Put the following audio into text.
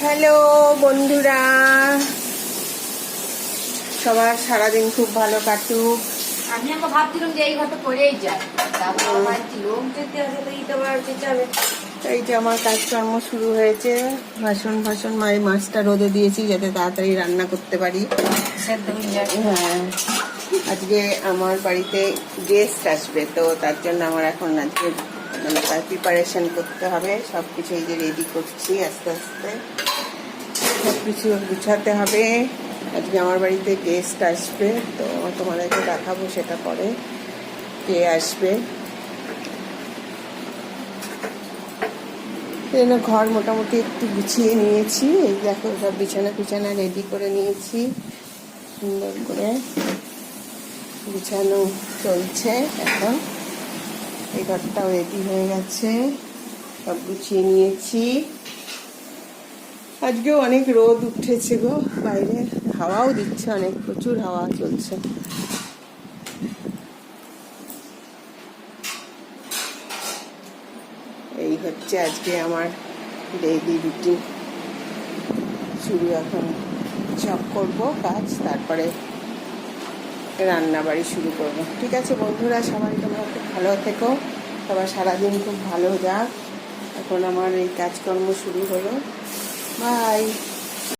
Hello বন্ধুরা, সবার সারাদিন খুব ভালো কাটুক। আমি আমাকে ভাবছিলাম যে এই ঘরটা পড়েই যায়, তারপর লোক যেতে হবে তো এই তো আবার যেতে হবে। এই যে আমার কাজকর্ম শুরু হয়েছে। বাসন মাছটা রোদে দিয়েছি যাতে তাড়াতাড়ি রান্না করতে পারি। সেদ্ধ হয়ে যায়। হ্যাঁ, আজকে আমার বাড়িতে গেস্ট আসবে, তো তার জন্য আমার এখন আজকে তার প্রিপারেশন করতে হবে। সব কিছু এই যে রেডি করছি, আস্তে আস্তে সব কিছু গুছাতে হবে। আজকে আমার বাড়িতে গেস্ট আসবে, তো তোমাদেরকে দেখাবো সেটা পরে কে আসবে। জন্য ঘর মোটামুটি একটু গুছিয়ে নিয়েছি। এই দেখো সব বিছানা রেডি করে নিয়েছি, সুন্দর করে বিছানো চলছে এখন। এই ঘরটাও রেডি হয়ে গেছে, সব গুছিয়ে নিয়েছি। আজকেও অনেক রোদ উঠেছে গো, বাইরে হাওয়াও দিচ্ছে, অনেক প্রচুর হাওয়া চলছে। এই হচ্ছে আজকে আমার ডেইলি রুটিন শুরু। এখন সব করবো কাজ, তারপরে রান্না বাড়ি শুরু করব। ঠিক আছে বন্ধুরা, সবাই তোমরা খুব ভালো থেকো, সবার সারাদিন খুব ভালো যাক। এখন আমার এই কাজকর্ম শুরু হলো। বাই।